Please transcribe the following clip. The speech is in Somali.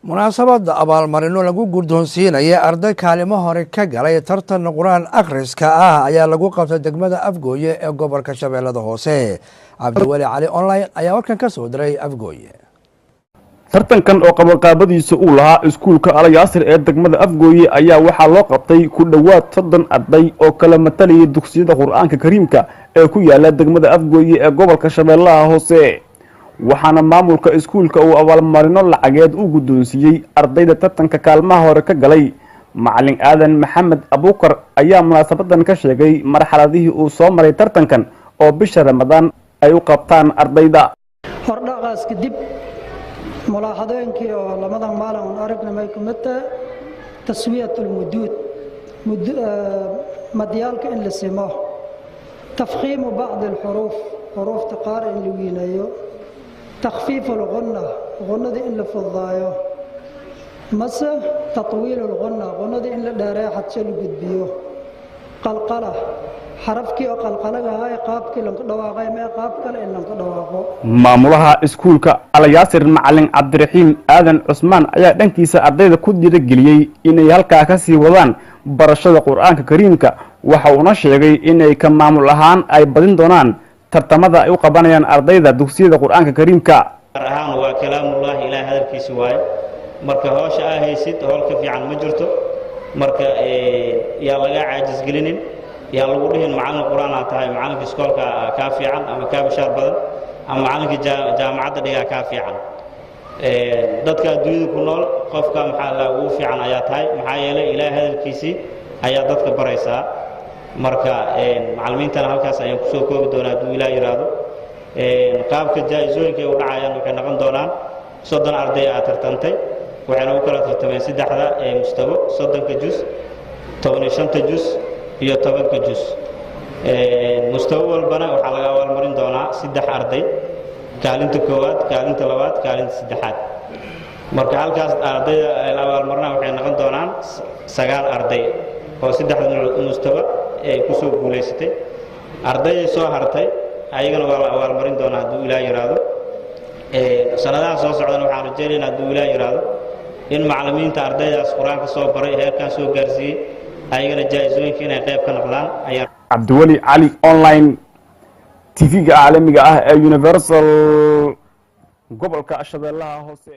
munaasabada abaal marino lagu gudoonsiiyay arday kaalmaha hore kagalay tartan quraan akhriska ah ayaa lagu qabtay degmada Afgooye ee gobolka Shabeellada Hoose. Cabdiwali Cali online ayaa warkan ka soo diray Afgooye. tartankan oo qabanqaabadiisa uu lahaa iskuulka allayaasir ee degmada Afgooye ayaa waxaa loo qabtay ku dhawaad 30 arday oo kala matalaya dugsiyada Quraanka Kariimka ee ku yaala degmada Afgooye ee gobolka Shabeellaha Hoose. waxaana maamulka iskuulka uu abaal marino lacageed u gudoonsiiyay ardayda tartanka kaalmaha hore ka galay. macallin aadan maxamed abuukar ayaa munaasabadan ka sheegay marxaladihii uu soo maray tartankan oo bisha Ramadaan ay u qabtaan ardayda. hordhaqaas kadib mulaaxadooyinkii oo lamadan maalin aragnay may kumata taswiyatul mudud madiyalka in la simo tafkhiim ba'd al-huruf huruf taqar in lagu yinayo تخفيف الغنة غنة إن لفظايو مسا تطويل الغنة غنة إن لداري حتى لقدبيو قلقلة حرفكي أو قلقلة هاي قابك لنك دواغي ما قابك لنك دواغو maamulaha iskuulka allayaasir macallin cabdiraxiim aadan cusmaan ayaa dhankiisa ardayda ku dhiirigeliyay inay halkaa ka sii wadaan barashada quraanka kariimka. waxa uu sheegay inay ka maamul ahaan ay badin doonaan tartamada ay u qabanayaan ardayda dugsiyada quraanka kariimka. ahaan waa kalaamullah ilaahay hadalkiisa waay marka hawsha ay haysid howl ka fiican ma jirto marka yaa laga caajis gelinin yaa lagu dhihin macallin quraan ah tahay macallinka iskoolka ka fiican ama ka bishaar badan ama macallinka jaamacadda dhiga ka fiican dadka adduunyada ku nool qofka maxaa la ugu fiican ayaa tahay maxaa yeelay ilaahay hadalkiisa ayaa dadka baraysaa marka macallimiintana halkaas ayaan ku soo koobi doonaa duu ilaa yiraahdo qaabka jaayisooyinka u dhacayaan waxay noqon doonaan 30 arday ah tartantay waxayna u kala tartameen saddexda mustawa 30 juz 15 juz iyo 10 juz mustawa walbana waxa laga abaal marin doonaa 3 arday kaalinta koowaad kaalinta labaad kaalinta saddexaad marka halkaas ardayda abaal marina waxay noqon doonaan 9 arday oo saddexda mustawa ay ku soo guuleysatay arday soo hartay ayagana waa abaal marin doona haduu ilaa yiraahdo sanadaha soo socdana waxaan rajaynaynaa haduu ilaa yiraahdo in macallimiinta ardaydaas quraanka soo baray heerkan soo gaarsiiyay ayagana jaayisooyinka inay qayb ka noqdaan ayaa Cabdiwali Cali online TV-ga caalamiga ah ee Universal gobolka Shabeellaha Hoose.